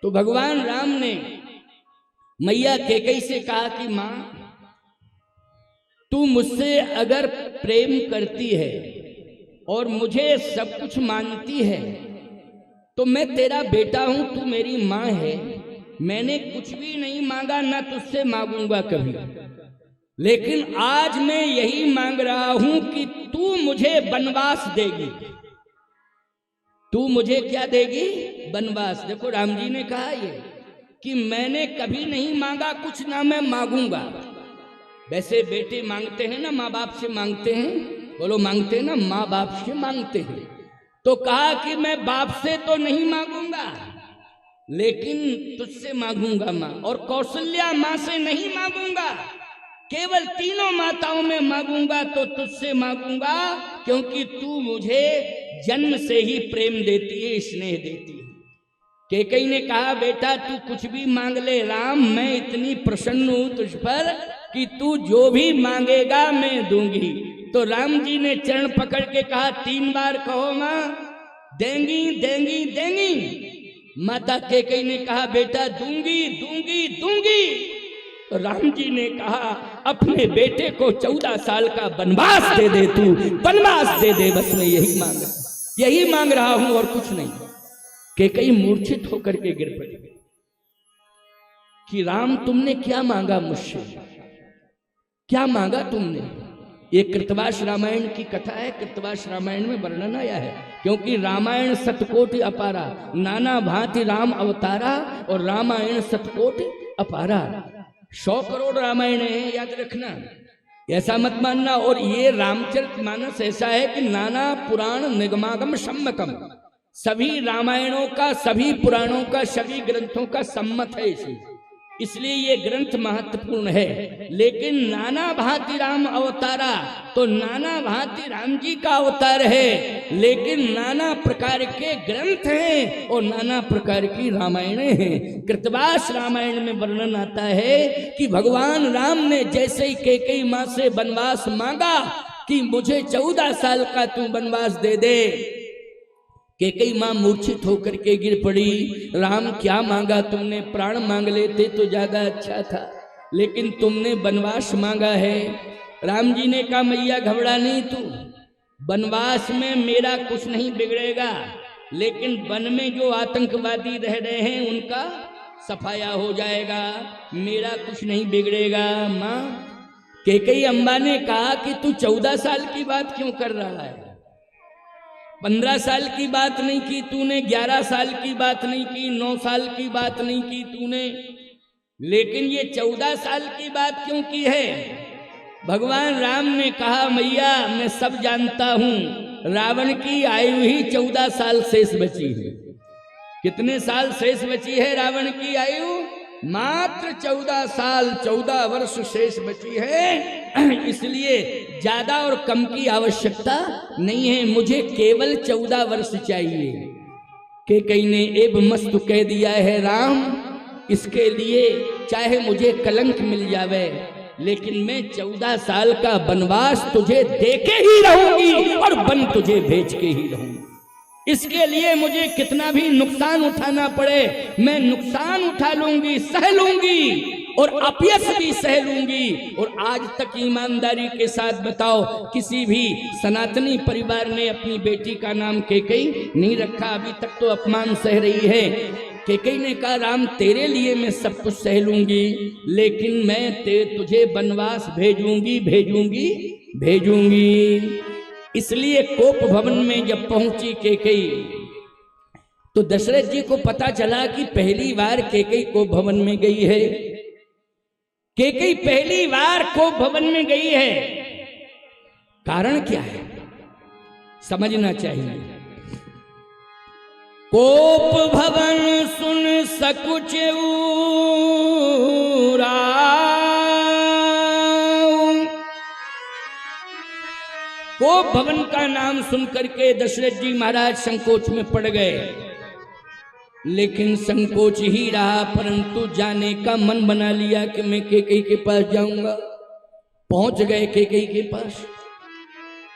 तो भगवान राम ने मैया कैकेयी से कहा कि मां, तू मुझसे अगर प्रेम करती है और मुझे सब कुछ मानती है तो मैं तेरा बेटा हूं, तू मेरी मां है। मैंने कुछ भी नहीं मांगा, ना तुझसे मांगूंगा कभी, लेकिन आज मैं यही मांग रहा हूं कि तू मुझे वनवास देगी। तू मुझे क्या देगी? वनवास। देखो राम जी ने कहा ये कि मैंने कभी नहीं मांगा कुछ, ना मैं मांगूंगा। वैसे बेटे मांगते हैं ना, माँ बाप से मांगते हैं, बोलो मांगते हैं ना, माँ बाप से मांगते हैं। तो कहा कि मैं बाप से तो नहीं मांगूंगा, लेकिन तुझसे मांगूंगा माँ। और कौशल्या माँ से नहीं मांगूंगा, केवल तीनों माताओं में मांगूंगा, तो तुझसे मांगूंगा, क्योंकि तू मुझे जन्म से ही प्रेम देती है, स्नेह देती है। कैकेयी ने कहा बेटा तू कुछ भी मांग ले राम, मैं इतनी प्रसन्न हूं तुझ पर कि तू जो भी मांगेगा मैं दूंगी। तो राम जी ने चरण पकड़ के कहा, 3 बार कहो मां, देंगी देंगी देंगी। माता कैकेयी ने कहा बेटा दूंगी दूंगी दूंगी। तो राम जी ने कहा अपने बेटे को 14 साल का वनवास दे दे, तू वनवास दे दे, बस मैं यही मांग रहा हूं और कुछ नहीं। कैकेयी मूर्छित होकर के गिर पड़ी कि राम तुमने क्या मांगा मुझसे, क्या मांगा तुमने? ये कृतवास रामायण की कथा है। कृतवास रामायण में वर्णन आया है, क्योंकि रामायण शतकोटि अपारा, नाना भांति राम अवतारा, और रामायण शतकोटि अपारा। 100 करोड़ रामायण है, याद रखना, ऐसा मत मानना। और ये रामचरितमानस ऐसा है कि नाना पुराण निगमागम सम्मतम, सभी रामायणों का, सभी पुराणों का, सभी ग्रंथों का सम्मत है इसलिए ये ग्रंथ महत्वपूर्ण है। लेकिन नाना भांति राम अवतारा, तो नाना भांति राम जी का अवतार है, लेकिन नाना प्रकार के ग्रंथ हैं और नाना प्रकार की रामायणें हैं। कृतवास रामायण में वर्णन आता है कि भगवान राम ने जैसे ही कैकेयी मां से वनवास मांगा कि मुझे 14 साल का तू वनवास दे दे, कैकेयी मां मूर्छित होकर के गिर पड़ी। राम क्या मांगा तुमने? प्राण मांग लेते तो ज्यादा अच्छा था, लेकिन तुमने वनवास मांगा है। राम जी ने कहा मैया घबरा नहीं तू, वनवास में मेरा कुछ नहीं बिगड़ेगा, लेकिन वन में जो आतंकवादी रह रहे हैं उनका सफाया हो जाएगा, मेरा कुछ नहीं बिगड़ेगा। मां, कैकेयी अम्बा ने कहा कि तू 14 साल की बात क्यों कर रहा है? 15 साल की बात नहीं की तूने, 11 साल की बात नहीं की, 9 साल की बात नहीं की तूने, लेकिन ये 14 साल की बात क्यों की है? भगवान राम ने कहा मैया मैं सब जानता हूं, रावण की आयु ही 14 साल शेष बची है। कितने साल शेष बची है रावण की आयु? मात्र 14 साल, 14 वर्ष शेष बची है। इसलिए ज्यादा और कम की आवश्यकता नहीं है, मुझे केवल 14 वर्ष चाहिए। कैकेयी ने एब मस्त कह दिया है राम, इसके लिए चाहे मुझे कलंक मिल जावे, लेकिन मैं 14 साल का वनवास तुझे देके ही रहूंगी और वन तुझे भेज के ही रहूंगी। इसके लिए मुझे कितना भी नुकसान उठाना पड़े मैं नुकसान उठा लूंगी, सह लूंगी, और अपयश भी सह लूंगी। और आज तक ईमानदारी के साथ बताओ, किसी भी सनातनी परिवार ने अपनी बेटी का नाम कैकेयी नहीं रखा, अभी तक तो अपमान सह रही है। कैकेयी ने कहा राम तेरे लिए मैं सब कुछ सह लूंगी, लेकिन मैं तुझे वनवास भेजूंगी भेजूंगी भेजूंगी। इसलिए कोप भवन में जब पहुंची कैकेयी, तो दशरथ जी को पता चला कि पहली बार कैकेयी कोप भवन में गई है। कैकेयी पहली बार कोप भवन में गई है, कारण क्या है समझना चाहिए। कोप भवन सुन सकुच कोप भवन का नाम सुनकर के दशरथ जी महाराज संकोच में पड़ गए, लेकिन संकोच ही रहा, परंतु जाने का मन बना लिया कि मैं कैकेयी के पास जाऊंगा। पहुंच गए कैकेयी के पास,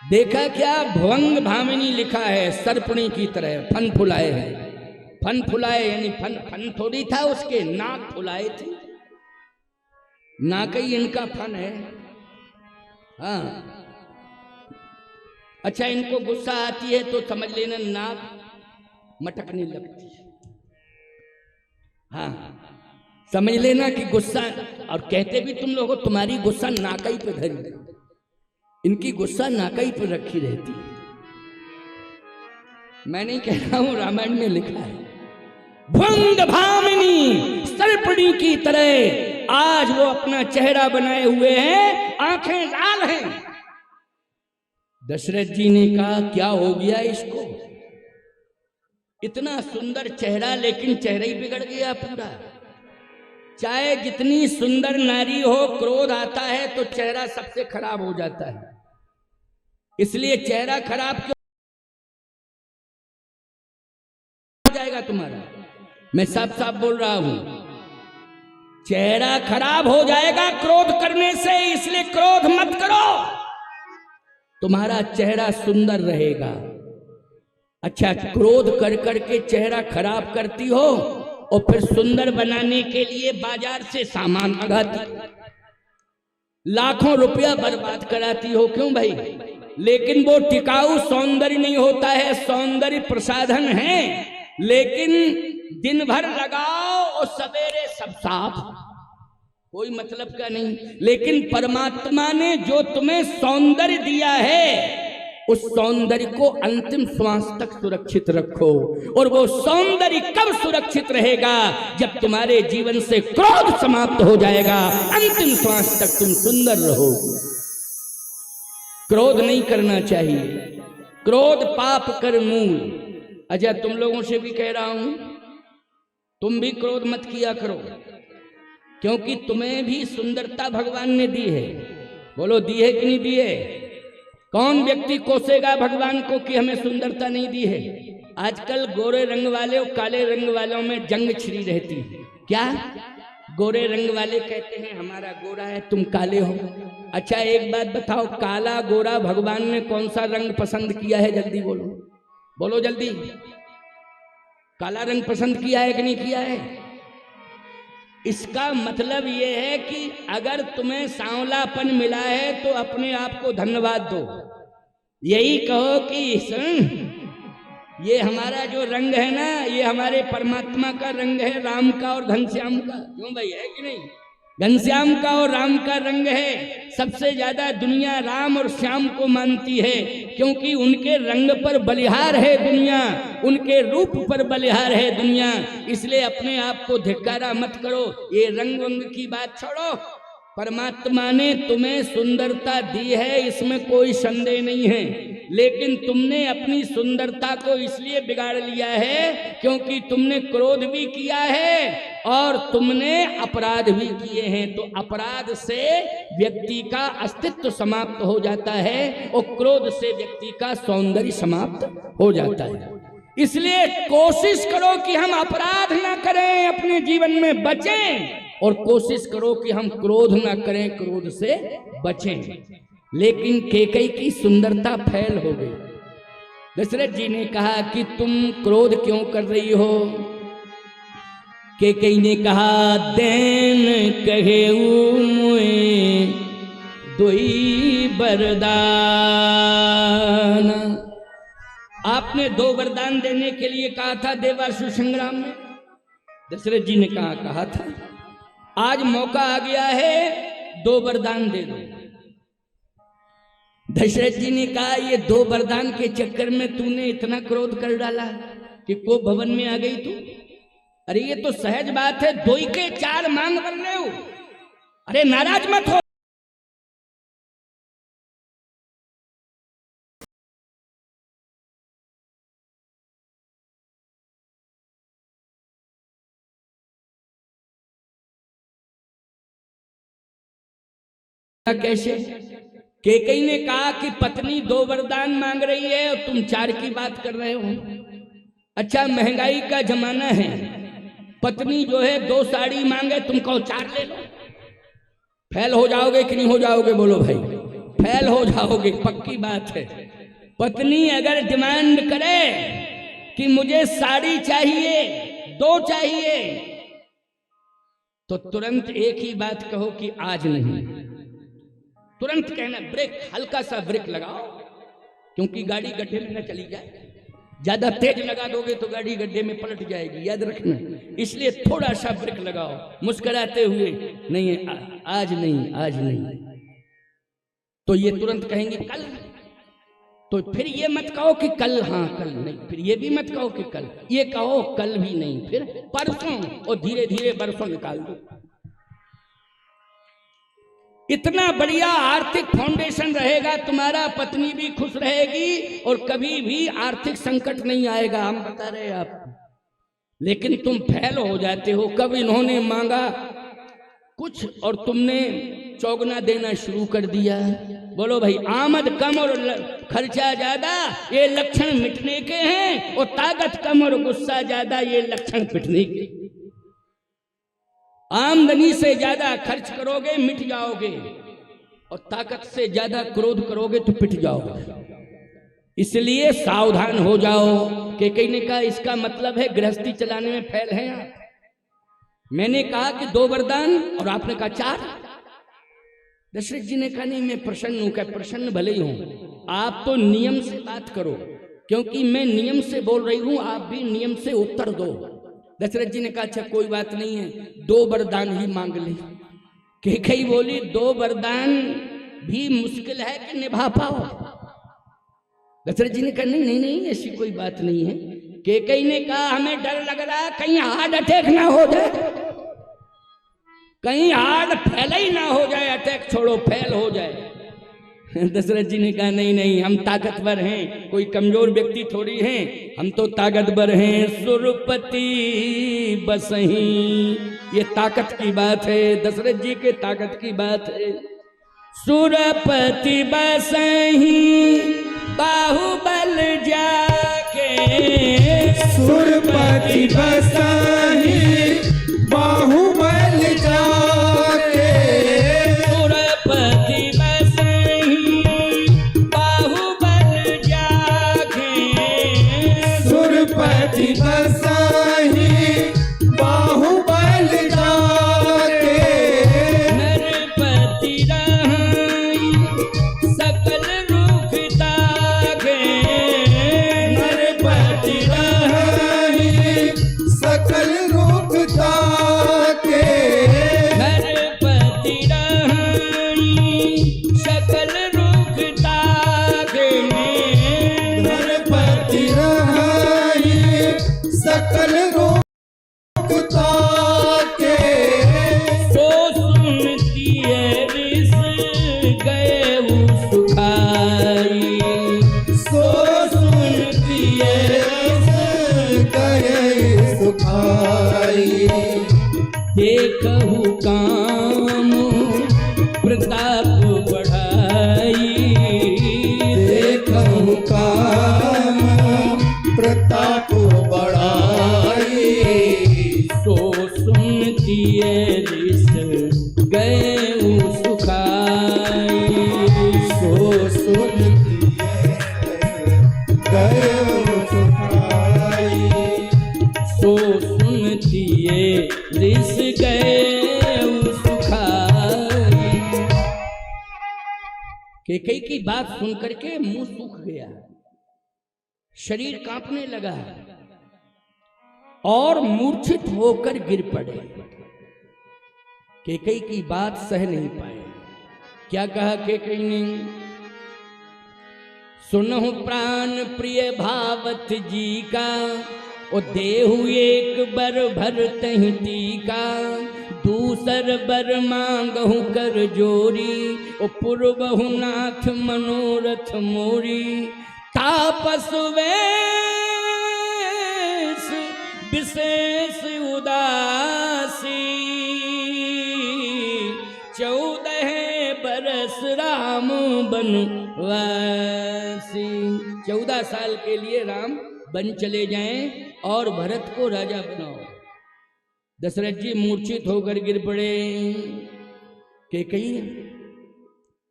देखा क्या भवंग भामिनी लिखा है, सर्पणी की तरह फन फुलाए हैं, फन फुलाए, यानी फन फन थोड़ी था उसके, नाक फुलाए थे। नाक ही इनका फन है। हाँ, अच्छा, इनको गुस्सा आती है तो समझ लेना नाक मटकने लगती है। हाँ, समझ लेना कि गुस्सा, और कहते भी तुम लोगों, तुम्हारी गुस्सा नाकई पे धरी, इनकी गुस्सा नाकई पे रखी रहती है। मैं नहीं कह रहा हूं, रामायण में लिखा है। भंग भामिनी सर्पणी की तरह आज वो अपना चेहरा बनाए हुए हैं, आंखें लाल हैं। दशरथ जी ने कहा क्या हो गया इसको, इतना सुंदर चेहरा लेकिन चेहरा ही बिगड़ गया पूरा। चाहे जितनी सुंदर नारी हो, क्रोध आता है तो चेहरा सबसे खराब हो जाता है। इसलिए चेहरा खराब क्यों हो जाएगा तुम्हारा, मैं साफ साफ बोल रहा हूं, चेहरा खराब हो जाएगा क्रोध करने से। इसलिए क्रोध मत करो, तुम्हारा चेहरा सुंदर रहेगा। अच्छा, क्रोध कर करके चेहरा खराब करती हो और फिर सुंदर बनाने के लिए बाजार से सामान मंगाती, लाखों रुपया बर्बाद कराती हो, क्यों भाई? लेकिन वो टिकाऊ सौंदर्य नहीं होता है, सौंदर्य प्रसाधन है, लेकिन दिन भर लगाओ और सवेरे सब साफ, कोई मतलब का नहीं। लेकिन परमात्मा ने जो तुम्हें सौंदर्य दिया है, उस सौंदर्य को अंतिम श्वास तक सुरक्षित रखो। और वो सौंदर्य कब सुरक्षित रहेगा? जब तुम्हारे जीवन से क्रोध समाप्त हो जाएगा, अंतिम श्वास तक तुम सुंदर रहो। क्रोध नहीं करना चाहिए, क्रोध पाप कर मूल। अच्छा, तुम लोगों से भी कह रहा हूं, तुम भी क्रोध मत किया करो, क्योंकि तुम्हें भी सुंदरता भगवान ने दी है। बोलो, दी है कि नहीं दी है? कौन व्यक्ति कोसेगा भगवान को कि हमें सुंदरता नहीं दी है? आजकल गोरे रंग वाले और काले रंग वालों में जंग छिड़ी रहती है। क्या? गोरे रंग वाले कहते हैं हमारा गोरा है, तुम काले हो। अच्छा, एक बात बताओ, काला गोरा भगवान ने कौन सा रंग पसंद किया है? जल्दी बोलो, बोलो जल्दी। काला रंग पसंद किया है कि नहीं किया है? इसका मतलब यह है कि अगर तुम्हें सांवलापन मिला है तो अपने आप को धन्यवाद दो। यही कहो कि ये हमारा जो रंग है ना, ये हमारे परमात्मा का रंग है, राम का और घनश्याम का। क्यों भाई, है कि नहीं? घनश्याम का और राम का रंग है। सबसे ज्यादा दुनिया राम और श्याम को मानती है, क्योंकि उनके रंग पर बलिहार है दुनिया, उनके रूप पर बलिहार है दुनिया। इसलिए अपने आप को धिक्कारा मत करो, ये रंग वंग की बात छोड़ो। परमात्मा ने तुम्हें सुंदरता दी है, इसमें कोई संदेह नहीं है, लेकिन तुमने अपनी सुंदरता को इसलिए बिगाड़ लिया है क्योंकि तुमने क्रोध भी किया है और तुमने अपराध भी किए हैं। तो अपराध से व्यक्ति का अस्तित्व समाप्त हो जाता है और क्रोध से व्यक्ति का सौंदर्य समाप्त हो जाता है। इसलिए कोशिश करो कि हम अपराध ना करें, अपने जीवन में बचें, और कोशिश करो कि हम क्रोध ना करें, क्रोध से बचें। लेकिन कैकेयी की सुंदरता फैल हो गई। दशरथ जी ने कहा कि तुम क्रोध क्यों कर रही हो? कैकेयी ने कहा, देन कहेऊ मुए दुई वरदान। आपने 2 वरदान देने के लिए कहा था देवासुर संग्राम में। दशरथ जी ने कहा था, आज मौका आ गया है, 2 वरदान दे दो। दशरथ जी ने कहा, ये 2 वरदान के चक्कर में तूने इतना क्रोध कर डाला कि को भवन में आ गई तू? अरे ये तो सहज बात है, 2 के 4 मांग कर रहे हो। अरे नाराज मत हो। कैसे? कैकेयी ने कहा कि पत्नी 2 वरदान मांग रही है और तुम 4 की बात कर रहे हो। अच्छा, महंगाई का जमाना है, पत्नी जो है 2 साड़ी मांगे, तुम कहो 4 ले लो। फेल हो जाओगे कि नहीं हो जाओगे? बोलो भाई, फेल हो जाओगे, पक्की बात है। पत्नी अगर डिमांड करे कि मुझे साड़ी चाहिए, 2 चाहिए, तो तुरंत एक ही बात कहो कि आज नहीं। तुरंत कहना, ब्रेक, हल्का सा ब्रेक लगाओ, क्योंकि गाड़ी गड्ढे में न चली जाए। ज्यादा तेज लगा दोगे तो गाड़ी गड्ढे में पलट जाएगी, याद रखना। इसलिए थोड़ा सा ब्रेक लगाओ, मुस्कुराते हुए, नहीं आज नहीं, आज नहीं। तो ये तुरंत कहेंगे कल। तो फिर ये मत कहो कि कल, हाँ कल नहीं, फिर ये भी मत कहो कि कल, ये कहो कल भी नहीं, फिर परसों, और धीरे धीरे बरसों निकाल दो। इतना बढ़िया आर्थिक फाउंडेशन रहेगा, तुम्हारा पत्नी भी खुश रहेगी और कभी भी आर्थिक संकट नहीं आएगा, हम बता रहे हैं आपको। लेकिन तुम फेल हो जाते हो। कब इन्होंने मांगा कुछ और तुमने चौगुना देना शुरू कर दिया। बोलो भाई, आमद कम और खर्चा ज्यादा, ये लक्षण मिटने के हैं, और ताकत कम और गुस्सा ज्यादा, ये लक्षण पिटने के। आमदनी से ज्यादा खर्च करोगे मिट जाओगे, और ताकत से ज्यादा क्रोध करोगे तो पिट जाओगे। इसलिए सावधान हो जाओ। कैकेयी ने कहा इसका मतलब है गृहस्थी चलाने में फेल हैं आप। मैंने कहा कि 2 वरदान, और आपने कहा 4। दशरथ जी ने कहा नहीं, मैं प्रसन्न हूं। क्या प्रसन्न भले ही हूं, आप तो नियम से बात करो, क्योंकि मैं नियम से बोल रही हूं, आप भी नियम से उत्तर दो। दशरथ जी ने कहा अच्छा कोई बात नहीं है, 2 वरदान ही मांग ली। कैकेयी बोली 2 वरदान भी मुश्किल है कि निभा पाओ। दशरथ जी ने कहा नहीं नहीं नहीं, ऐसी कोई बात नहीं है। कैकेयी ने कहा हमें डर लग रहा है कहीं हार्ट अटैक ना हो जाए, कहीं हार्ट फेल ही ना हो जाए, अटैक छोड़ो फेल हो जाए। दशरथ जी ने कहा नहीं नहीं, हम ताकतवर हैं, कोई कमजोर व्यक्ति थोड़ी हैं, हम तो ताकतवर हैं। सुरपति बसही, ये ताकत की बात है, दशरथ जी के ताकत की बात है। सुरपति बसही बाहुबल जाके, सुरपति बसही बाहुबल जाके, सुरपति बसही बाहुबल जाके, सुरपति बसही बाहुबल जाके, नरपति रहाई सकल रूख ताके, नरपति रहाई सकल रूप ताके, नरपति रहाई सकल रूख ताके, नरपति रहाई सकल रूप ताके, सो सुनती है रिस गए सुखाई, सो सुनती है गए सुखाई, देखहु काम प्रताप बढ़ाई, देखहु काम प्रताप बढ़ाई, सो सुनती है रिस गए सुखाई, सो सुनती है गए सुखाई, सो सुनती है रिस गए सुखाई। कैकेयी की बात सुनकर के मुंह सूख गया, शरीर कांपने लगा और मूर्छित होकर गिर पड़े। कैकेयी की बात सह नहीं पाए। क्या कहा कैकेयी ने? सुनहु प्राण प्रिय भावत जी का, ओ देहु एक बर भर तहि टीका, दूसर बर मांगहु कर जोरी, ओ पूर्वहु नाथ मनोरथ मोरी, तापस वेश विशेष उदासी, 14 बरस राम बनवासी। 14 साल के लिए राम बन चले जाएं और भरत को राजा बनाओ। दशरथ जी मूर्छित होकर गिर पड़े। कैकेयी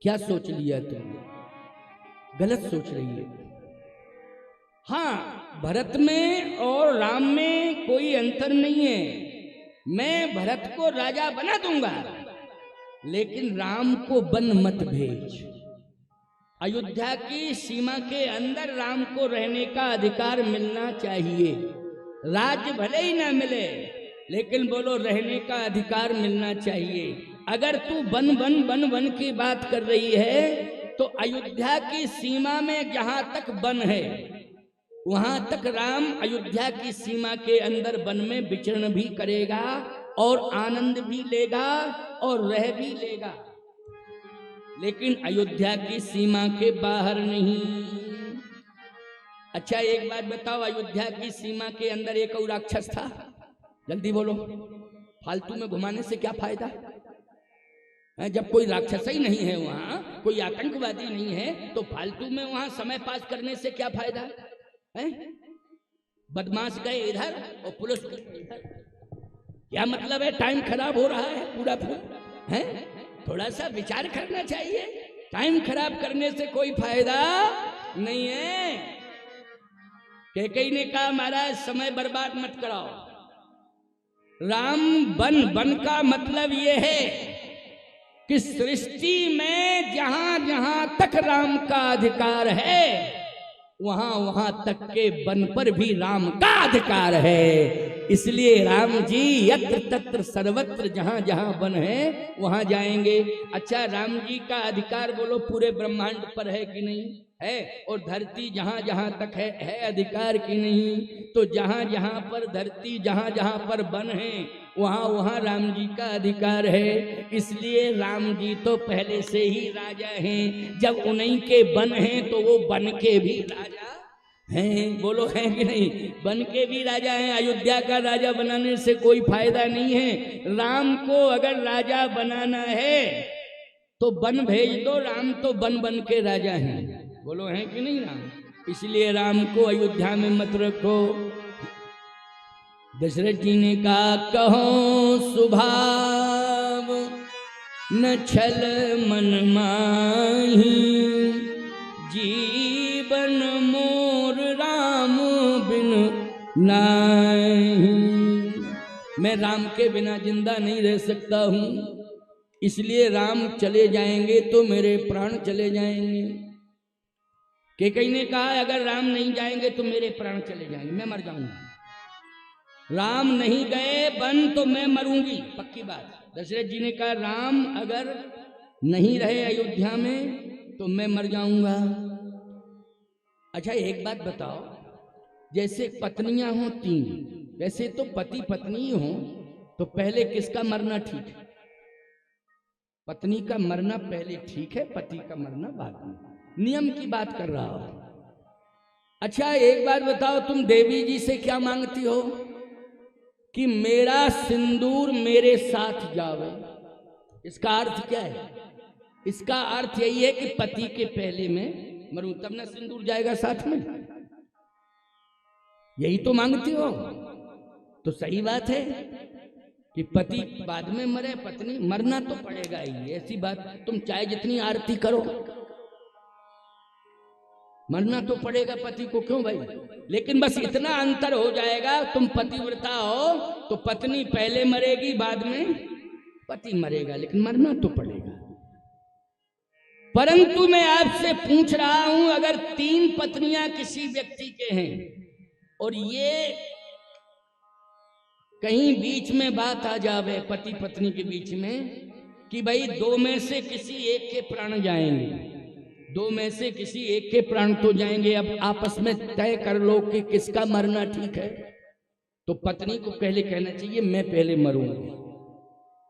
क्या सोच लिया तुमने? गलत सोच रही है। हाँ, भरत में और राम में कोई अंतर नहीं है। मैं भरत को राजा बना दूंगा, लेकिन राम को वन मत भेज। अयोध्या की सीमा के अंदर राम को रहने का अधिकार मिलना चाहिए। राज्य भले ही ना मिले, लेकिन बोलो रहने का अधिकार मिलना चाहिए। अगर तू वन वन वन वन की बात कर रही है, तो अयोध्या की सीमा में जहां तक वन है, वहां तक राम अयोध्या की सीमा के अंदर वन में विचरण भी करेगा और आनंद भी लेगा और रह भी लेगा, लेकिन अयोध्या की सीमा के बाहर नहीं। अच्छा एक बात बताओ, अयोध्या की सीमा के अंदर एक और राक्षस था, जल्दी बोलो। फालतू में घुमाने से क्या फायदा है? जब कोई राक्षस ही नहीं है, वहां कोई आतंकवादी नहीं है, तो फालतू में वहां समय पास करने से क्या फायदा है? बदमाश गए इधर और पुलिस इधर, क्या मतलब है? टाइम खराब हो रहा है पूरा है। थोड़ा सा विचार करना चाहिए। टाइम खराब करने से कोई फायदा नहीं है। कैकेयी ने कहा महाराज समय बर्बाद मत कराओ। राम वन का मतलब यह है कि सृष्टि में जहां जहां तक राम का अधिकार है, वहां वहां तक के वन पर भी राम का अधिकार है। इसलिए राम जी यत्र तत्र सर्वत्र, जहां जहां वन है वहां जाएंगे। अच्छा राम जी का अधिकार बोलो पूरे ब्रह्मांड पर है कि नहीं है? और धरती जहां जहां तक है अधिकार की नहीं? तो जहां जहां पर धरती, जहां जहां पर वन है, वहां वहां राम जी का अधिकार है। इसलिए राम जी तो पहले से ही राजा हैं। जब उन्हीं के वन हैं तो वो बन के भी राजा हैं। बोलो है कि नहीं? बन के भी राजा हैं। अयोध्या का राजा बनाने से कोई फायदा नहीं है। राम को अगर राजा बनाना है तो वन भेज दो, राम तो बन बन के राजा हैं। बोलो है कि नहीं राम? इसलिए राम को अयोध्या में मत रखो। दशरथ जी ने कहा कहो सुभाव न छल मन माही, जीवन मोर राम बिन नाही। मैं राम के बिना जिंदा नहीं रह सकता हूं, इसलिए राम चले जाएंगे तो मेरे प्राण चले जाएंगे। कैकेयी ने कहा अगर राम नहीं जाएंगे तो मेरे प्राण चले जाएंगे, मैं मर जाऊंगा। राम नहीं गए वन तो मैं मरूंगी, पक्की बात। दशरथ जी ने कहा राम अगर नहीं रहे अयोध्या में तो मैं मर जाऊंगा। अच्छा एक बात बताओ, जैसे पत्नियां हो तीन, वैसे तो पति पत्नी हो, तो पहले किसका मरना ठीक है? पत्नी का मरना पहले ठीक है, पति का मरना बाद में। नियम की बात कर रहा हो। अच्छा एक बात बताओ, तुम देवी जी से क्या मांगती हो? कि मेरा सिंदूर मेरे साथ जावे। इसका अर्थ क्या है? इसका अर्थ यही है कि पति के पहले में मरूं, तब ना सिंदूर जाएगा साथ में। यही तो मांगती हो। तो सही बात है कि पति बाद में मरे, पत्नी मरना तो पड़ेगा ही। ऐसी बात, तुम चाहे जितनी आरती करो, मरना तो पड़ेगा पति को। क्यों भाई? लेकिन बस इतना अंतर हो जाएगा, तुम पतिव्रता हो तो पत्नी पहले मरेगी, बाद में पति मरेगा, लेकिन मरना तो पड़ेगा। परंतु मैं आपसे पूछ रहा हूं, अगर तीन पत्नियां किसी व्यक्ति के हैं और ये कहीं बीच में बात आ जावे पति पत्नी के बीच में कि भाई दो में से किसी एक के प्राण जाएंगे, दो में से किसी एक के प्राण तो जाएंगे, अब आपस में तय कर लो कि किसका मरना ठीक है। तो पत्नी को पहले कहना चाहिए मैं पहले मरूंगी,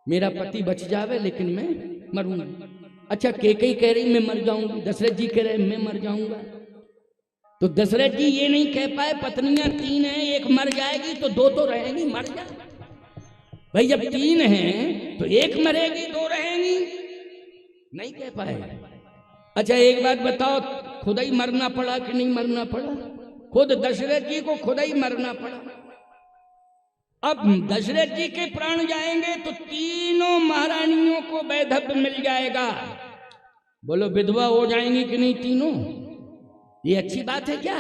मेरा पति बच जावे लेकिन मैं मरूंगी। अच्छा कैकेयी कह रही मैं मर जाऊंगी, दशरथ जी कह रहे मैं मर जाऊंगा। तो दशरथ जी ये नहीं कह पाए पत्नियां तीन हैं, एक मर जाएगी तो दो तो रहेंगी, मर जा भाई। जब तीन हैं तो एक मरेगी दो रहेंगी, नहीं कह पाए। अच्छा एक बात बताओ, खुद ही मरना पड़ा कि नहीं मरना पड़ा? खुद दशरथ जी को खुद ही मरना पड़ा। अब दशरथ जी के प्राण जाएंगे तो तीनों महारानियों को वैधव्य मिल जाएगा। बोलो विधवा हो जाएंगी कि नहीं तीनों? ये अच्छी बात है क्या?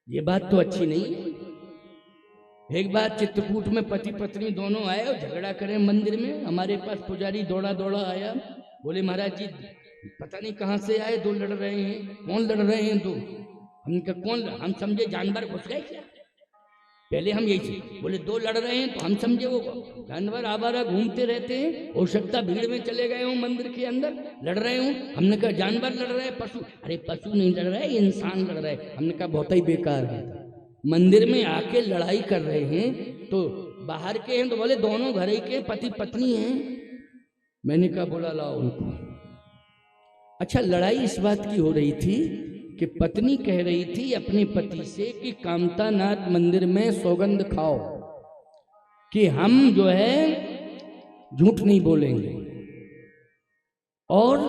ये बात तो अच्छी नहीं है। एक बार चित्रकूट में पति पत्नी दोनों आए और झगड़ा करें मंदिर में। हमारे पास पुजारी दौड़ा दौड़ा आया, बोले महाराज जी पता नहीं कहाँ से आए, दो लड़ रहे हैं। कौन लड़ रहे हैं दो? हमने कहा कौन? हम समझे जानवर घुस गए क्या। पहले हम यही थे, बोले दो लड़ रहे हैं तो हम समझे वो जानवर आवारा घूमते रहते हैं, हो सकता भीड़ में चले गए हों मंदिर के अंदर लड़ रहे हों। हमने कहा जानवर लड़ रहे हैं, पशु? अरे पशु नहीं लड़ रहे, इंसान लड़ रहे। हमने कहा बहुत ही बेकार है, मंदिर में आके लड़ाई कर रहे हैं तो बाहर के हैं। तो बोले दोनों घर ही के पति पत्नी हैं। मैंने कहा बोला लाओ उनको। अच्छा, लड़ाई इस बात की हो रही थी कि पत्नी कह रही थी अपने पति से कि कामतानाथ मंदिर में सौगंध खाओ कि हम जो है झूठ नहीं बोलेंगे और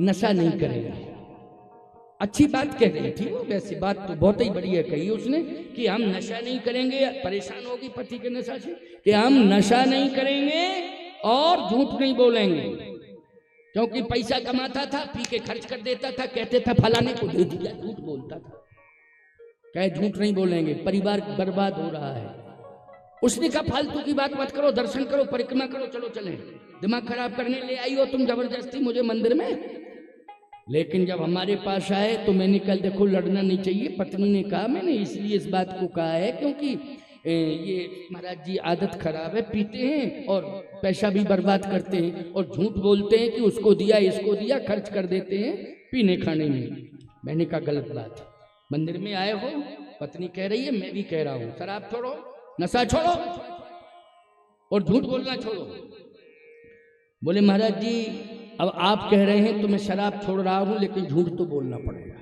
नशा नहीं करेंगे। अच्छी बात कह रही थी वो, वैसे बात तो बहुत ही बढ़िया कही उसने कि हम नशा नहीं करेंगे। परेशान होगी पति के नशा से कि हम नशा नहीं करेंगे और झूठ नहीं बोलेंगे, क्योंकि पैसा कमाता था, पी के खर्च कर देता था, कहते था फलाने को दे दिया, झूठ बोलता था। कहे झूठ नहीं बोलेंगे, परिवार बर्बाद हो रहा है। उसने कहा फालतू की बात मत करो, दर्शन करो, परिक्रमा करो, चलो चले। दिमाग खराब करने ले आई हो तुम जबरदस्ती मुझे मंदिर में। लेकिन जब हमारे पास आए तो मैंने कहा देखो लड़ना नहीं चाहिए। पत्नी ने कहा मैंने इसलिए इस बात को कहा है क्योंकि ये महाराज जी आदत खराब है, पीते हैं और पैसा भी बर्बाद करते हैं और झूठ बोलते हैं कि उसको दिया इसको दिया, खर्च कर देते हैं पीने खाने में। मैंने कहा गलत बात है, मंदिर में आए हो, पत्नी कह रही है, मैं भी कह रहा हूँ, शराब छोड़ो, नशा छोड़ो और झूठ बोलना छोड़ो। बोले महाराज जी अब आप कह रहे हैं तो मैं शराब छोड़ रहा हूं, लेकिन झूठ तो बोलना पड़ेगा।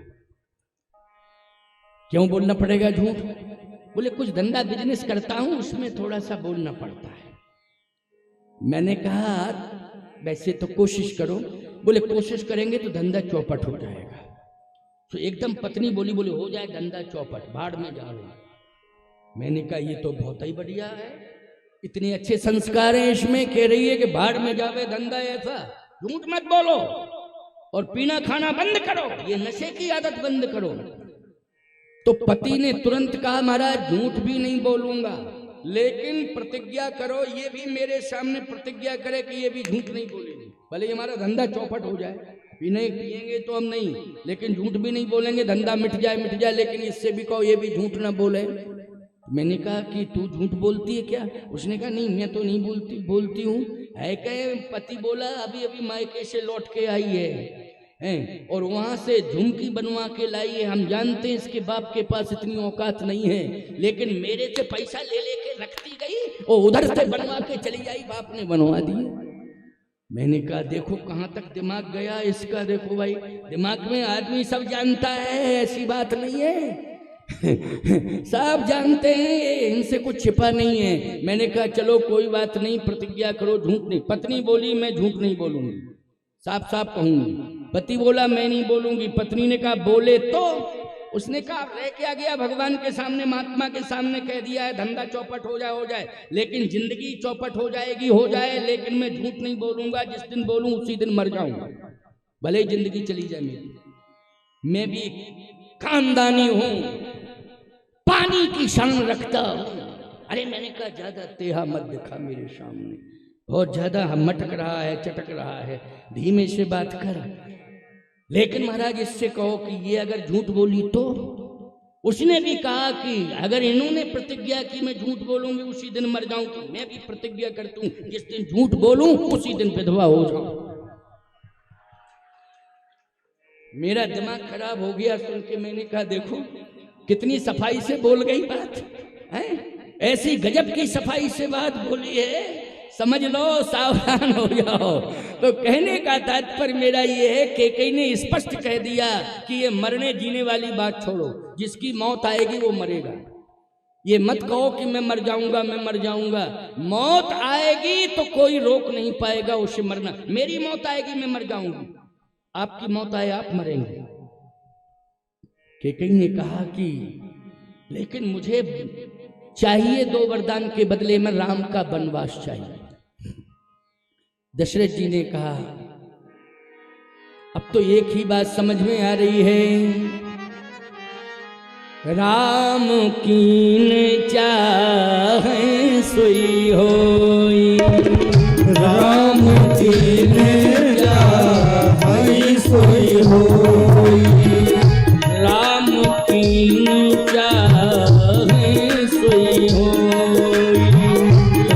क्यों बोलना पड़ेगा झूठ? बोले कुछ धंधा बिजनेस करता हूं, उसमें थोड़ा सा बोलना पड़ता है। मैंने कहा वैसे तो कोशिश करो। बोले कोशिश करेंगे तो धंधा चौपट हो जाएगा। तो एकदम पत्नी बोली, बोले हो जाए धंधा चौपट, भाड़ में जा रही। मैंने कहा ये तो बहुत ही बढ़िया है, इतने अच्छे संस्कार हैं इसमें। कह रही है कि भाड़ में जावे धंधा ऐसा, झूठ मत बोलो और पीना खाना बंद करो, ये नशे की आदत बंद करो। तो पति ने तुरंत कहा महाराज झूठ भी नहीं बोलूंगा, लेकिन प्रतिज्ञा करो, ये भी मेरे सामने प्रतिज्ञा करे कि ये भी झूठ नहीं बोलेंगे, भले हमारा धंधा चौपट हो जाए। पीने पिएंगे तो हम नहीं, लेकिन झूठ भी नहीं बोलेंगे, धंधा मिट जाए, लेकिन इससे भी कहो ये भी झूठ ना बोले। मैंने कहा कि तू झूठ बोलती है क्या? उसने कहा नहीं मैं तो नहीं बोलती हूँ। है कहे पति बोला अभी अभी मायके से लौट के आई है और वहां से झुमकी बनवा के लाई है। हम जानते हैं इसके बाप के पास इतनी औकात नहीं है, लेकिन मेरे से पैसा ले लेके रखती गई और उधर से बनवा के चली आई, बाप ने बनवा दी। मैंने कहा देखो कहाँ तक दिमाग गया इसका। देखो भाई दिमाग में आदमी सब जानता है, ऐसी बात नहीं है सब जानते हैं, इनसे कुछ छिपा नहीं है। मैंने कहा चलो कोई बात नहीं, प्रतिज्ञा करो झूठ नहीं। पत्नी बोली मैं झूठ नहीं बोलूंगी, साफ साफ कहूंगी। पति बोला मैं नहीं बोलूंगी। पत्नी ने कहा बोले तो? उसने कहा रह क्या गया, भगवान के सामने महात्मा के सामने कह दिया है धंधा चौपट हो जाए, लेकिन जिंदगी चौपट हो जाएगी हो जाए, लेकिन मैं झूठ नहीं बोलूंगा। जिस दिन बोलूं उसी दिन मर जाऊंगा, भले ही जिंदगी चली जाए मेरी। मैं भी खानदानी हूं, पानी की शान रखता हूं। अरे मैंने कहा ज्यादा तेहा मत दिखा मेरे सामने, बहुत ज्यादा हम मटक रहा है, चटक रहा है, धीमे से बात कर। लेकिन महाराज इससे कहो कि ये अगर झूठ बोली तो? उसने भी कहा कि अगर इन्होंने प्रतिज्ञा की मैं झूठ बोलूंगी उसी दिन मर जाऊं, तो मैं भी प्रतिज्ञा करता हूं जिस दिन झूठ बोलूं उसी दिन विधवा हो जाऊं। मेरा दिमाग खराब हो गया सुन के। मैंने कहा देखो कितनी सफाई से बोल गई बात है, ऐसी गजब की सफाई से बात बोली है, समझ लो सावधान हो जाओ। तो कहने का तात्पर्य मेरा ये है कि कई ने स्पष्ट कह दिया कि ये मरने जीने वाली बात छोड़ो, जिसकी मौत आएगी वो मरेगा। ये मत कहो कि मैं मर जाऊंगा, मौत आएगी तो कोई रोक नहीं पाएगा उसे मरना। मेरी मौत आएगी मैं मर जाऊंगी, आपकी मौत आए आप मरेंगे। कई ने कहा कि लेकिन मुझे चाहिए 2 वरदान के बदले में राम का वनवास चाहिए। दशरथ जी ने कहा अब तो एक ही बात समझ में आ रही है राम कीन चाहे सोई होई, राम कीने चाहै सोई होई, राम कीन चाहे सोई होई,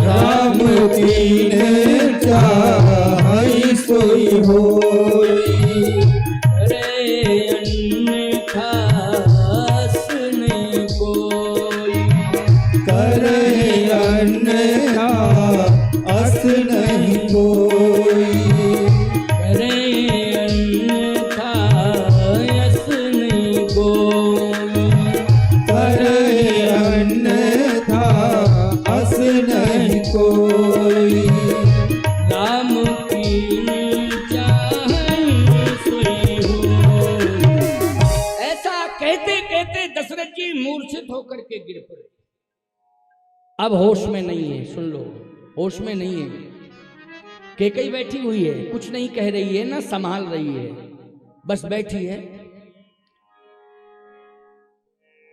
राम कीने चाहै सोई होई, रे अन्यथा नहीं कोई, करे अन्यथा अस नहीं कोई, करे अन्यथा यस नहीं कोई, करे अन्यथा अस नहीं कोई, राम की चाहे सोई हो। ऐसा कहते कहते दशरथ जी मूर्छित होकर के गिर पड़े। अब होश में नहीं है, सुन लो, होश में नहीं है। केकई बैठी हुई है, कुछ नहीं कह रही है, ना संभाल रही है, बस बैठी है।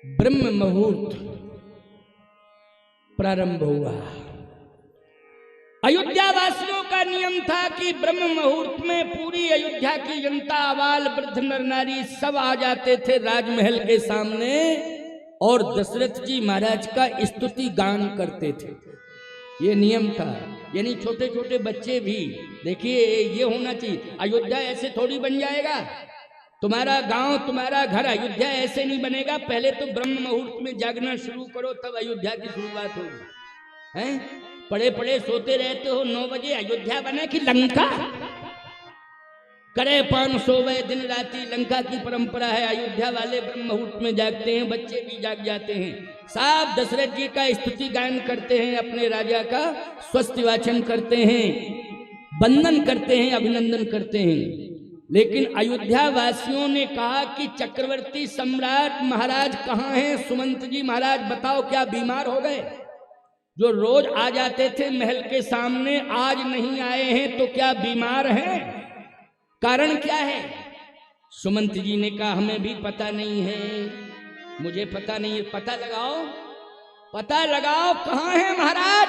ब्रह्म मुहूर्त प्रारंभ हुआ। अयोध्या वासियों का नियम था कि ब्रह्म मुहूर्त में पूरी अयोध्या की जनता, आबाल वृद्ध नर नारी सब आ जाते थे राजमहल के सामने और दशरथ जी महाराज का स्तुति गान करते थे। ये नियम था। यानी छोटे छोटे बच्चे भी, देखिए ये होना चाहिए। अयोध्या ऐसे थोड़ी बन जाएगा, तुम्हारा गांव तुम्हारा घर अयोध्या ऐसे नहीं बनेगा। पहले तो ब्रह्म मुहूर्त में जागना शुरू करो, तब अयोध्या की शुरुआत होगी। हैं, पड़े पड़े सोते रहते हो, 9 बजे अयोध्या बने कि लंका करे, 5 सोवे दिन राती, लंका की परंपरा है। अयोध्या वाले ब्रह्म मुहूर्त में जागते हैं, बच्चे भी जाग जाते हैं। साहब दशरथ जी का स्तुति गान करते हैं, अपने राजा का स्वस्ति वाचन करते हैं, वंदन करते हैं, अभिनंदन करते हैं। लेकिन अयोध्या वासियों ने कहा कि चक्रवर्ती सम्राट महाराज कहाँ हैं? सुमंत जी महाराज बताओ, क्या बीमार हो गए? जो रोज आ जाते थे महल के सामने, आज नहीं आए हैं, तो क्या बीमार हैं? कारण क्या है? सुमंत जी ने कहा हमें भी पता नहीं है, मुझे पता नहीं है, पता लगाओ, पता लगाओ कहाँ है महाराज।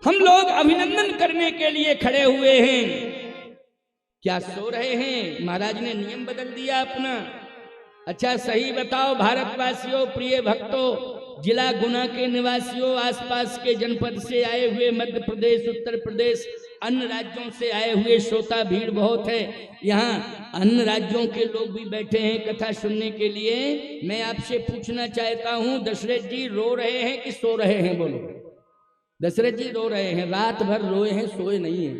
हम लोग अभिनंदन करने के लिए खड़े हुए हैं। क्या सो रहे हैं? महाराज ने नियम बदल दिया अपना। अच्छा सही बताओ भारतवासियों, प्रिय भक्तों, जिला गुना के निवासियों, आसपास के जनपद से आए हुए, मध्य प्रदेश, उत्तर प्रदेश, अन्य राज्यों से आए हुए श्रोता, भीड़ बहुत है। यहाँ अन्य राज्यों के लोग भी बैठे हैं कथा सुनने के लिए। मैं आपसे पूछना चाहता हूँ, दशरथ जी रो रहे हैं कि सो रहे हैं? बोलो। दशरथ जी रो रहे हैं, रात भर रोए हैं, सोए नहीं है।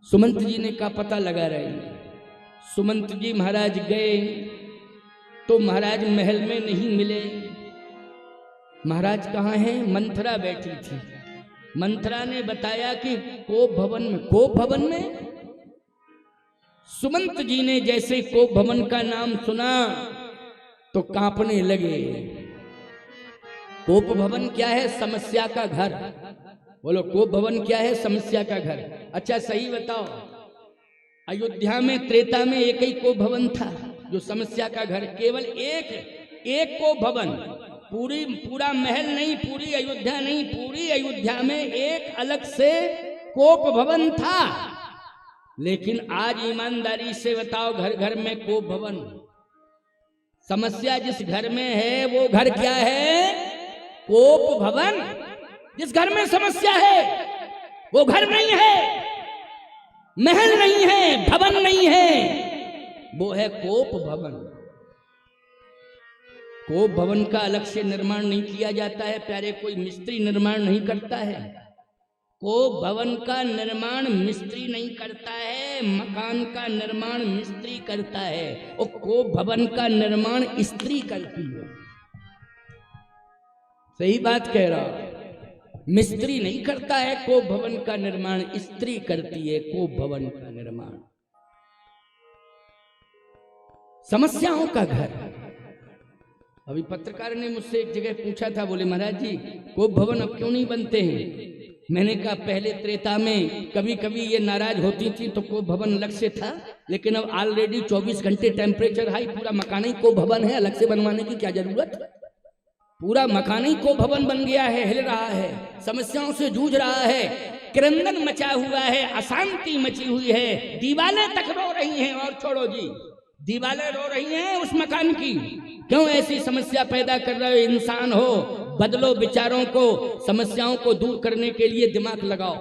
सुमंत जी ने कहा पता लगा रहे हैं। सुमंत जी महाराज गए तो महाराज महल में नहीं मिले। महाराज कहाँ हैं? मंथरा बैठी थी। मंथरा ने बताया कि कोप भवन में। कोप भवन में? सुमंत जी ने जैसे कोप भवन का नाम सुना तो कांपने लगे। कोप भवन क्या है? समस्या का घर। बोलो, कोप भवन क्या है? समस्या का घर। अच्छा सही बताओ, अयोध्या में त्रेता में एक ही कोप भवन था जो समस्या का घर, केवल एक कोप भवन। पूरा महल नहीं, पूरी अयोध्या नहीं, पूरी अयोध्या में एक अलग से कोप भवन था। लेकिन आज ईमानदारी से बताओ, घर घर में कोप भवन। समस्या जिस घर में है वो घर क्या है? कोप भवन। जिस घर में समस्या है वो घर नहीं है, महल नहीं है, भवन नहीं है, वो है कोप भवन। कोप भवन का अलग से निर्माण नहीं किया जाता है प्यारे, कोई मिस्त्री निर्माण नहीं करता है। कोप भवन का निर्माण मिस्त्री नहीं करता है, मकान का निर्माण मिस्त्री करता है, और कोप भवन का निर्माण स्त्री करती है। सही बात कह रहा हूं, मिस्त्री नहीं करता है कोप भवन का निर्माण, स्त्री करती है कोप भवन का निर्माण। समस्याओं का घर। अभी पत्रकार ने मुझसे एक जगह पूछा था, बोले महाराज जी कोप भवन अब क्यों नहीं बनते हैं? मैंने कहा पहले त्रेता में कभी कभी ये नाराज होती थी तो को भवन अलग से था, लेकिन अब ऑलरेडी 24 घंटे टेम्परेचर हाई, पूरा मकान ही को भवन है, अलग से बनवाने की क्या जरूरत। पूरा मकान ही को भवन बन गया है, हिल रहा है, समस्याओं से जूझ रहा है, क्रंदन मचा हुआ है, अशांति मची हुई है, दीवारें तक रो रही हैं। और छोड़ो जी, दीवारें रो रही हैं उस मकान की। क्यों ऐसी समस्या पैदा कर रहे हो? इंसान हो, बदलो विचारों को, समस्याओं को दूर करने के लिए दिमाग लगाओ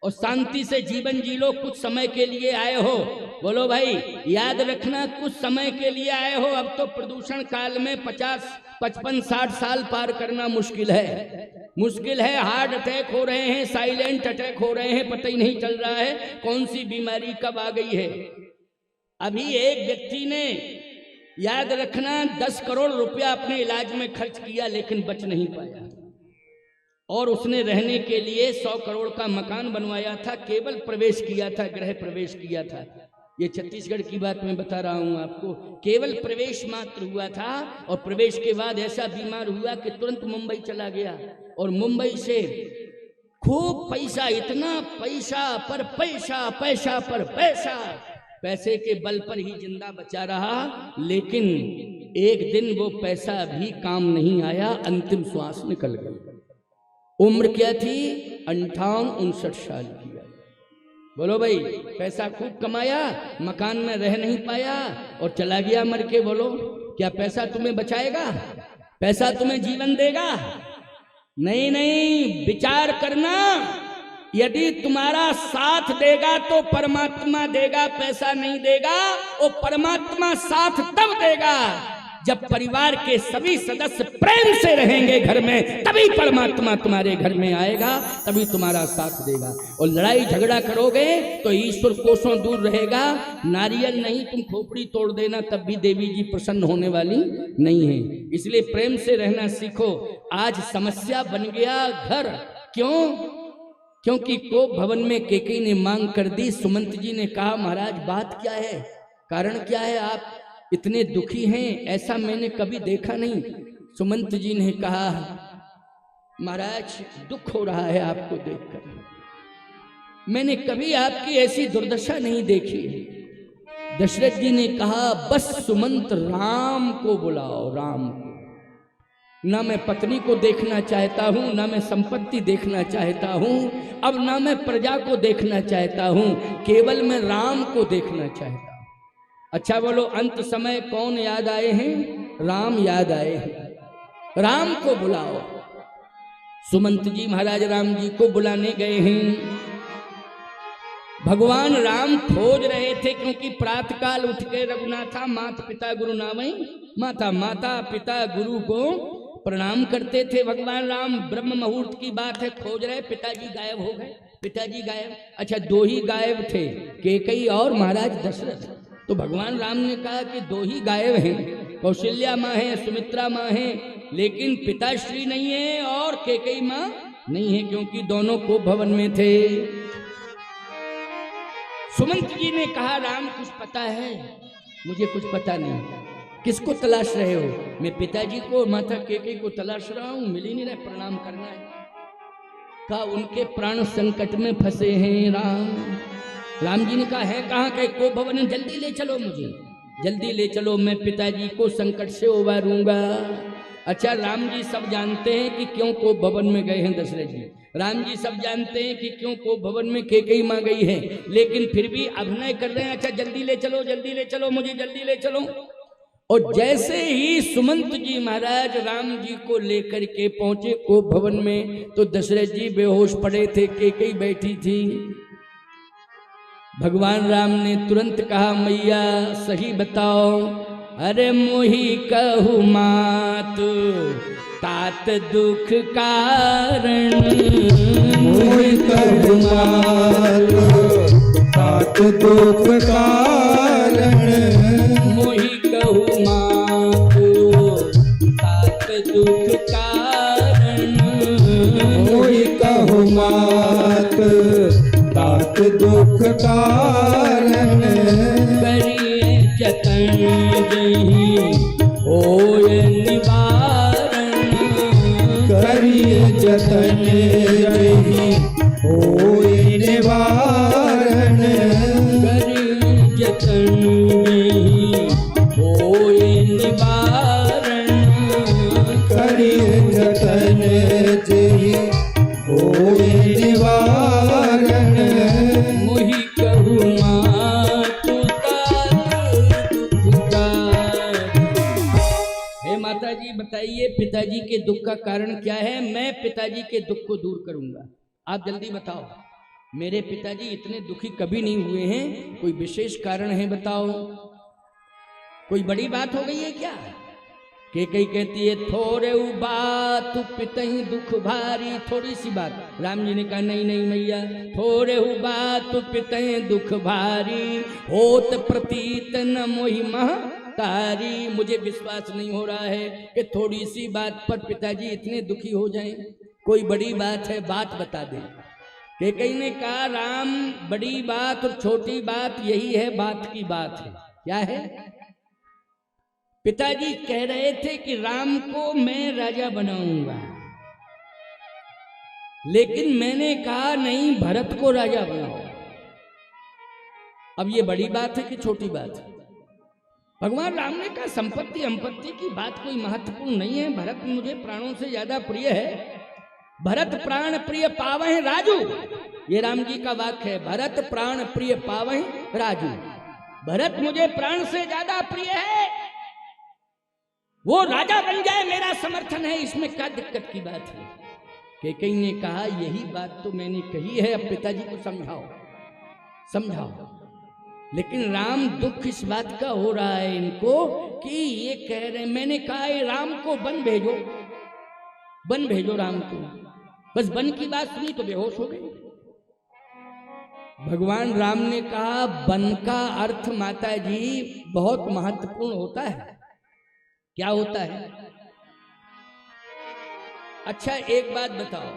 और शांति से जीवन जी लो। कुछ समय के लिए आए हो, बोलो भाई याद रखना, कुछ समय के लिए आए हो। अब तो प्रदूषण काल में 50, 55, 60 साल पार करना मुश्किल है, मुश्किल है। हार्ट अटैक हो रहे हैं, साइलेंट अटैक हो रहे हैं, पता ही नहीं चल रहा है कौन सी बीमारी कब आ गई है। अभी एक व्यक्ति ने, याद रखना, 10 करोड़ रुपया अपने इलाज में खर्च किया लेकिन बच नहीं पाया, और उसने रहने के लिए 100 करोड़ का मकान बनवाया था, केवल प्रवेश किया था, गृह प्रवेश किया था। ये छत्तीसगढ़ की बात मैं बता रहा हूं आपको, केवल प्रवेश मात्र हुआ था, और प्रवेश के बाद ऐसा बीमार हुआ कि तुरंत मुंबई चला गया, और मुंबई से खूब पैसा, इतना पैसा पर पैसा, पैसा पर पैसा, पैसे के बल पर ही जिंदा बचा रहा। लेकिन एक दिन वो पैसा भी काम नहीं आया, अंतिम श्वास निकल गई। उम्र क्या थी? 58-59 साल की। बोलो भाई, पैसा खूब कमाया, मकान में रह नहीं पाया और चला गया मर के। बोलो क्या पैसा तुम्हें बचाएगा? पैसा तुम्हें जीवन देगा? नहीं नहीं, विचार करना, यदि तुम्हारा साथ देगा तो परमात्मा देगा, पैसा नहीं देगा। वो परमात्मा साथ तब देगा जब परिवार के सभी सदस्य प्रेम से रहेंगे घर में, तभी परमात्मा तुम्हारे घर में आएगा, तभी तुम्हारा साथ देगा। और लड़ाई झगड़ा करोगे तो ईश्वर कोसों दूर रहेगा। नारियल नहीं, तुम खोपड़ी तोड़ देना तब भी देवी जी प्रसन्न होने वाली नहीं है। इसलिए प्रेम से रहना सीखो। आज समस्या बन गया घर, क्यों? क्योंकि को भवन में केकई ने मांग कर दी। सुमंत जी ने कहा महाराज बात क्या है, कारण क्या है, आप इतने दुखी हैं, ऐसा मैंने कभी देखा नहीं। सुमंत जी ने कहा महाराज दुख हो रहा है आपको देखकर, मैंने कभी आपकी ऐसी दुर्दशा नहीं देखी। दशरथ जी ने कहा बस सुमंत राम को बुलाओ, राम को। ना मैं पत्नी को देखना चाहता हूँ, ना मैं संपत्ति देखना चाहता हूँ, अब ना मैं प्रजा को देखना चाहता हूँ, केवल मैं राम को देखना चाहता हूँ। अच्छा बोलो, अंत समय कौन याद आए हैं? राम याद आए हैं। राम को बुलाओ। सुमंत जी महाराज राम जी को बुलाने गए हैं। भगवान राम खोज रहे थे, क्योंकि प्रातःकाल उठ के रघुनाथा माता पिता गुरु नामई माता, माता पिता गुरु को प्रणाम करते थे भगवान राम। ब्रह्म मुहूर्त की बात है, खोज रहे, पिताजी गायब हो गए, पिताजी गायब। अच्छा, 2 ही गायब थे, कैकेयी और महाराज दशरथ। तो भगवान राम ने कहा कि 2 ही गायब हैं, कौशल्या माँ है, सुमित्रा माँ है, लेकिन पिताश्री नहीं है और कैकेयी माँ नहीं है, क्योंकि दोनों को भवन में थे। सुमंत जी ने कहा राम कुछ पता है? मुझे कुछ पता नहीं। किसको तलाश रहे हो? मैं पिताजी को, माता कैकेयी को तलाश रहा हूँ, मिल ही नहीं रहे, प्रणाम करना है। कहा उनके प्राण संकट में फंसे हैं राम। राम जी ने कहा है कहाँ के? को भवन, जल्दी ले चलो मुझे, जल्दी ले चलो, मैं पिताजी को संकट से उबारूंगा। अच्छा, राम जी सब जानते हैं कि क्यों को भवन में गए हैं दशरथ जी, राम जी सब जानते हैं कि क्यों को भवन में कैकेयी मां गई है, लेकिन फिर भी अभिनय कर रहे हैं, अच्छा जल्दी ले चलो, जल्दी ले चलो, मुझे जल्दी ले चलो। और जैसे ही सुमंत जी महाराज राम जी को लेकर के पहुंचे को भवन में, तो दशरथ जी बेहोश पड़े थे, कैकेयी बैठी थी। भगवान राम ने तुरंत कहा मैया सही बताओ। अरे मोही कहू मात तात दुख कारण, मोहि कहु मात तात दुख कारण, मोही कहू मात तात दुख कारण, मोहि कहु मात तात दुख कारण। करिए जतन जहीं होय निवारण, करिए जतन जहीं दुख का कारण क्या है? मैं पिताजी के दुख को दूर करूंगा। आप जल्दी बताओ, मेरे पिताजी इतने दुखी कभी नहीं हुए हैं, कोई विशेष कारण है बताओ? कोई बड़ी बात हो गई है क्या? के कई कहती है थोड़े बात पितही दुख भारी, थोड़ी सी बात। राम जी ने कहा नहीं नहीं मैया, थोड़े बात पितही दुख भारी, होत प्रतीत न मोहि महतारी। मुझे विश्वास नहीं हो रहा है कि थोड़ी सी बात पर पिताजी इतने दुखी हो जाएं। कोई बड़ी बात है, बात बता दे। के कई ने कहा राम, बड़ी बात और छोटी बात यही है, बात की बात है। क्या है? पिताजी कह रहे थे कि राम को मैं राजा बनाऊंगा, लेकिन मैंने कहा नहीं, भरत को राजा बनाओ। अब ये बड़ी बात है कि छोटी बात है? भगवान राम ने कहा संपत्ति अंपत्ति की बात कोई महत्वपूर्ण नहीं है, भरत मुझे प्राणों से ज्यादा प्रिय है। भरत प्राण प्रिय पावहि राजू, ये राम जी का वाक्य है। भरत प्राण प्रिय पावहि राजू, भरत मुझे प्राण से ज्यादा प्रिय है, वो राजा बन जाए मेरा समर्थन है, इसमें क्या दिक्कत की बात है? कैकेयी ने कहा यही बात तो मैंने कही है, अब पिताजी को समझाओ समझाओ। लेकिन राम दुख इस बात का हो रहा है इनको कि ये कह रहे, मैंने कहा है राम को वन भेजो, वन भेजो राम को। बस वन की बात सुनी तो बेहोश हो गए। भगवान राम ने कहा वन का अर्थ माता जी बहुत महत्वपूर्ण होता है। क्या होता है? अच्छा एक बात बताओ,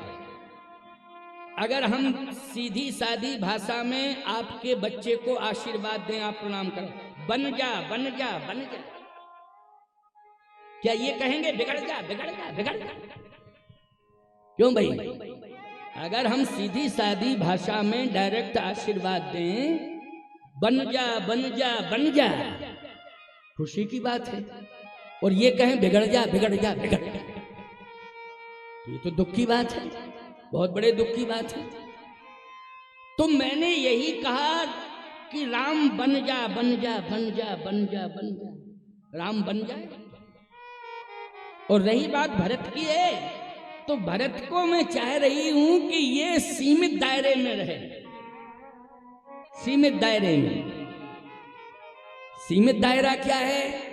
अगर हम सीधी सादी भाषा में आपके बच्चे को आशीर्वाद दें, आप प्रणाम करो, बन जा बन जा बन जा, क्या ये कहेंगे बिगड़ जा बिगड़ जा बिगड़ जा? क्यों भाई? अगर हम सीधी सादी भाषा में डायरेक्ट आशीर्वाद दें, बन जा बन जा बन जा, खुशी की बात है। और ये कहें बिगड़ जा बिगड़ जा बिगड़ जा, ये तो दुख की बात है, बहुत बड़े दुख की बात है। तो मैंने यही कहा कि राम बन जा बन जा बन जा बन जा बन जा, राम बन जाए। और रही बात भरत की है, तो भरत को मैं चाह रही हूं कि ये सीमित दायरे में रहे, सीमित दायरे में। सीमित दायरा क्या है?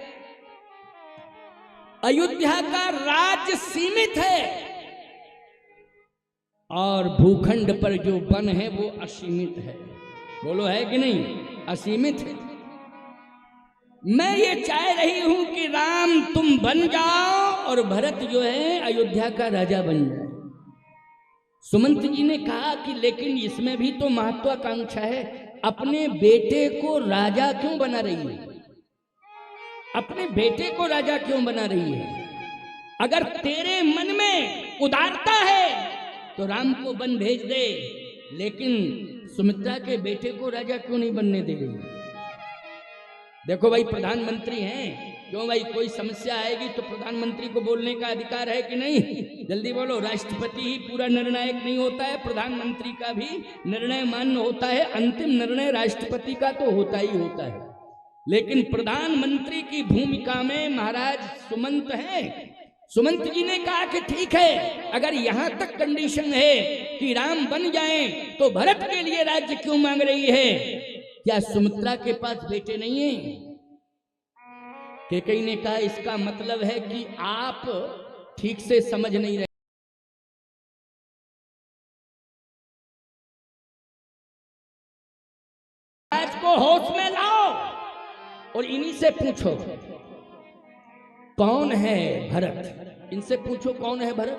अयोध्या का राज्य सीमित है और भूखंड पर जो वन है वो असीमित है। बोलो है कि नहीं? असीमित है। मैं ये चाह रही हूं कि राम तुम बन जाओ और भरत जो है अयोध्या का राजा बन जाए। सुमंत जी ने कहा कि लेकिन इसमें भी तो महत्वाकांक्षा है, अपने बेटे को राजा क्यों बना रही है? अपने बेटे को राजा क्यों बना रही है? अगर तेरे मन में उदारता है तो राम को वन भेज दे, लेकिन सुमित्रा के बेटे को राजा क्यों नहीं बनने दे रही? देखो भाई, प्रधानमंत्री हैं, क्यों भाई कोई समस्या आएगी तो प्रधानमंत्री को बोलने का अधिकार है कि नहीं? जल्दी बोलो। राष्ट्रपति ही पूरा निर्णायक नहीं होता है, प्रधानमंत्री का भी निर्णय मान्य होता है, अंतिम निर्णय राष्ट्रपति का तो होता ही होता है। लेकिन प्रधानमंत्री की भूमिका में महाराज सुमंत हैं। सुमंत जी ने कहा कि ठीक है, अगर यहां तक कंडीशन है कि राम बन जाएं, तो भरत के लिए राज्य क्यों मांग रही है? क्या सुमित्रा के पास बेटे नहीं है? कैकेयी ने कहा इसका मतलब है कि आप ठीक से समझ नहीं रहे। आज को होश में लाओ और इन्हीं से पूछो कौन है भरत। इनसे पूछो कौन है भरत।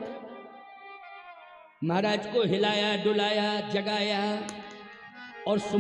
महाराज को हिलाया डुलाया जगाया और